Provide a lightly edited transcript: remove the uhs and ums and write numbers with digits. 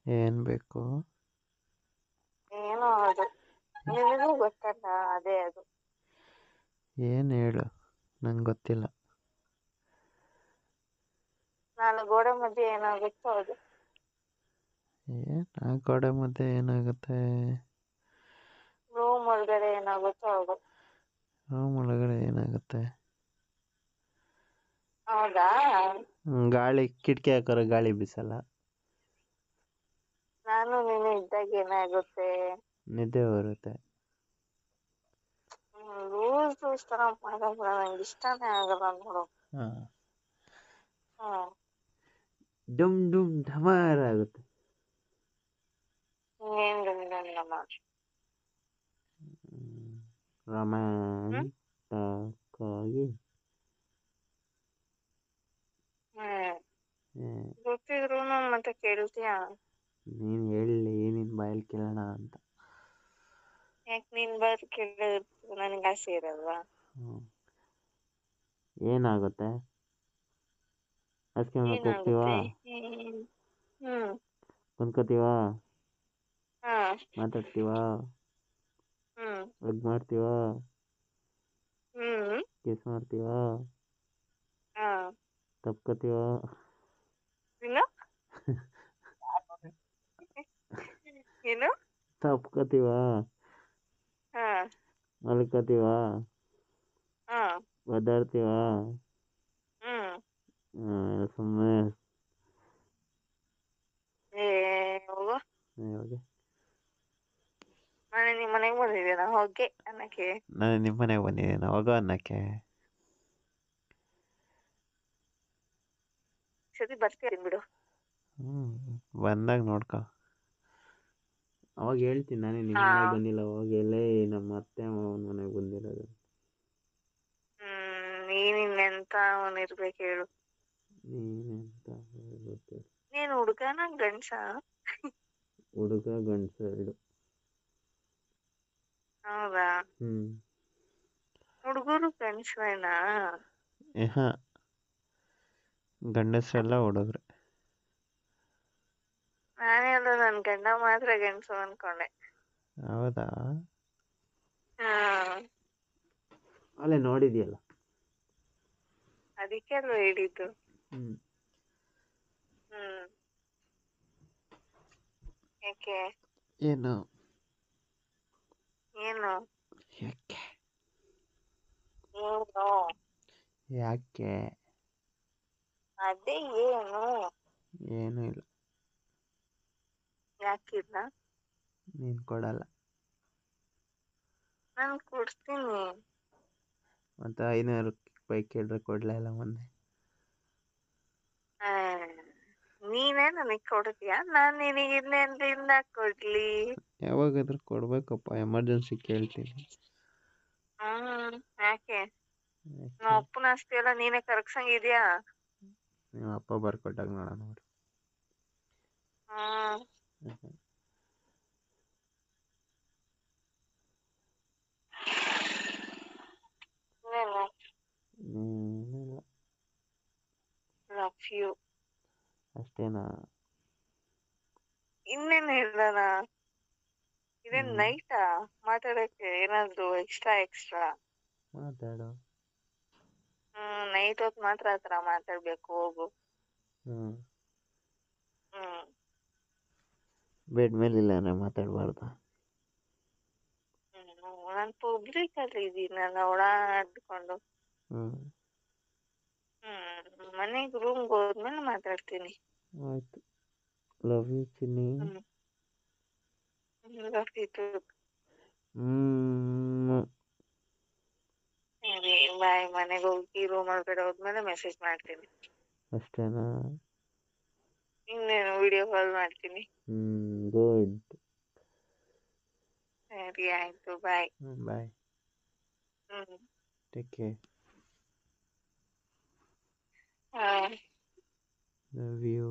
ಏನ್ ಬೇಕು? ಏನೋ ಅದು ನಿನಗೂ ಗೊತ್ತಲ್ಲ, ಅದೇ ಅದು. ಏನ್ ಹೇಳು, ನಂಗೆ ಗೊತ್ತಿಲ್ಲ. ನಾನು ಗೋಡೆ ಮಧ್ಯೆ ಏನಾಗುತ್ತೋ ಅದು. ಆ ಗೋಡೆ ಮಧ್ಯೆ ಏನಾಗುತ್ತೆ? ರೂಮ್ ಒಳಗಡೆ ಏನಾಗುತ್ತೋ ಅದು. ರೂಮ್ ಒಳಗಡೆ ಏನಾಗುತ್ತೆ? ಹೌದಾ? ಗಾಳಿ ಕಿಟಕಿ ಹಾಕೋರೆ ಗಾಳಿ ಬೀಸಲ್ಲ. ನಾನು ನೀನು ಇದ್ದಾಗ ಏನಾಗುತ್ತೆ? ನಿದ್ದೆ ಬರುತ್ತೆ. ರೂಲ್ಸ್ ತರ ಮಾಡಲ್ಲ, ನಂಗೆ ಇಷ್ಟನೇ ಆಗಲ್ಲ ನೋಡು. ಹ್ಮ್ ಡುಮ್ ಡುಮ್ ಢಮಾರ ಆಗುತ್ತೆ. ಏನ್ ಗಂಡಮ್ಮ ರೊಮ್ಯಾಂಟಿಕ್ಕಾಗಿ. ಗೊತ್ತಿದ್ರು ಮತ್ತೆ ಕೇಳ್ತೀಯಾ? ನೀನು ಹೇಳಿ ನಿನ್ನ ಬಾಯಲ್ಲಿ ಕೇಳೋಣ ಅಂತ. ಯಾಕೆ ನೀನ್ ಬಾಯ್ ಕೇಳಿದ್ರು ನನಗೆ ಆಸೆ ಇರಲ್ವಾ? ಏನಾಗುತ್ತೆ? ಹಾಸ್ಕೊಂಬಕ್ ಹೋಗ್ತೀವಾ? ಏನಾಗುತ್ತೆ? ಕುಂತ್ಕೋತೀವಾ? ಹಾ. ಮಾತಾಡ್ತೀವಾ? ಹಗ್ ಮಾಡ್ತೀವಾ? ಕಿಸ್ ಮಾಡ್ತೀವಾ? ಹಾ. ತಪ್ಕೋತೀವಾ? ಏನು? ತಪ್ಕೋತೀವಾ? ಹಾ. ಮಲ್ಕೋತೀವಾ? ಹಾ. ಒದ್ದಾಡ್ತೀವಾ? ಸುಮ್ಮನೆ ಹೋಗು. ಹೋಗಿ. ನಾನು ನಿಮ್ಮ ಮನೆಗೆ ಬಂದಿದ್ದೀನ ಹೋಗೆ ಅನ್ನಕ್ಕೆ? ನಾನು ನಿಮ್ಮ ಮನೆಗೆ ಬಂದಿದ್ದೀನ ಹೋಗೋ ಅನ್ನಕ್ಕೆ? ಸರಿ ಬರ್ತೀನಿ ಬಿಡು. ಬಂದಾಗ ನೋಡ್ಕೊ. ಅವಾಗ ಹೇಳ್ತೀನಿ, ನಾನೇ ನಿಮ್ಮ ಮನೆಗೆ ಬಂದಿಲ್ಲ, ಹೋಗಿ ಎಲ್ಲೇ ನಮ್ಮ ಅತ್ತೆ ಮಾವನ ಮನೆಗೆ ಬಂದಿರೋದು. ನೀನಿನ್ನೆಂತ ಅವನಿರ್ಬೇಕು ಹೇಳು? ನೀನೆಂತ ಗೊತ್ತಿಲ್ಲ. ನೀನು ಹುಡುಗನ ಗಂಡ್ಸ? ಹುಡುಗ ಗಂಡ್ಸ ಎರಡು. ಹೌದಾ? ಹುಡುಗರು ಗಂಡ್ಸೇನಾ? ಗಂಡಸರೆಲ್ಲ ಹುಡುಗ್ರೆ. ನಾನೆಲ್ಲ ನನ್ ಗಂಡ ಮಾತ್ರ ಗಂಡ್ಸು ಅನ್ಕೊಂಡೆ. ಹೌದಾ? ಅಲ್ಲೇ ನೋಡಿದ್ಯಲ್ಲ. ಅದಕ್ಕೆ ಅಲ್ವ ಹೇಳಿದ್ದು. ಯಾಕೆ? ಏನು? ಏನು? ಯಾಕೆ? ಏನು? ಯಾಕೆ? ಅದೇ ಏನು? ಏನೂ ಇಲ್ಲ. ಯಾಕಿಲ್ಲ? ನೀನು ಕೊಡಲ್ಲ. ನಾನು ಕೊಡ್ತೀನಿ. ಮತ್ತು 500 ಬೈಕ್ ಕೇಳಿದ್ರೆ ಕೊಡಲೇ ಇಲ್ಲ ಮೊನ್ನೆ. ನೀನೇ ನನಗೆ ಕೊಡ್ತೀಯಾ? ನಾನು ನಿನಗೆ ಇನ್ನೆಂದಿಂದ ಕೊಡ್ಲಿ? ಯಾವಾಗಾದ್ರೂ ಕೊಡ್ಬೇಕಪ್ಪ, ಎಮರ್ಜೆನ್ಸಿ ಕೇಳ್ತೀನಿ. ಯಾಕೆ? ನಮ್ಮ ಅಪ್ಪನ ಆಸ್ತಿ ಎಲ್ಲ ನೀನೇ ಕರಗ್ಸಂಗಿದ್ಯಾ? ನಿಮ್ಮ ಅಪ್ಪ ಬರ್ಕೊಟ್ಟಾಗ ನೋಡೋಣ ನೋಡಿ. Love you. ಅಷ್ಟೇನಾ? ಇನ್ನೇನು ಹೇಳೋಣ? ಇದೇನ್ ನೈಟಾ ಮಾತಾಡಕ್ಕೆ? ಏನಾದ್ರು ಎಕ್ಸ್ಟ್ರಾ? ಮಾತಾಡು. ನೈಟ್ ಹೊತ್ತು ಮಾತ್ರ ಆತರ ಮಾತಾಡ್ಬೇಕು, ಹೋಗು. ಬೆಡ್ ಮೇಲೆ ಇಲ್ಲ ಅಂದ್ರೆ ಮಾತಾಡ್ಬಾರ್ದು. ನಾನು ಪಬ್ಲಿಕ್ ಅಲ್ಲಿ ಇದ್ದೀನಲ್ಲ, ಓಡಾಡ್ಕೊಂಡು. ಮನೆಗೆ ರೂಮ್ಗೆ ಹೋದ್ಮೇಲೆ ಮಾತಾಡ್ತೀನಿ. ಆಯ್ತು. ಲವ್ ಯು ಚಿನ್ನಿ. Love you too. ಸರಿ ಬಾಯ್. ಮನೆಗೆ ಹೋಗಿ ರೂಮ್ ಒಳಗಡೆ ಹೋದ್ಮೇಲೆ ಮೆಸೇಜ್ ಮಾಡ್ತೀನಿ. ಅಷ್ಟೇನಾ? ಇನ್ನೇನು ವಿಡಿಯೋ ಕಾಲ್ ಮಾಡ್ತೀನಿ. ಗುಡ್. ಸರಿ ಆಯ್ತು, bye. Bye. Take care. Love you.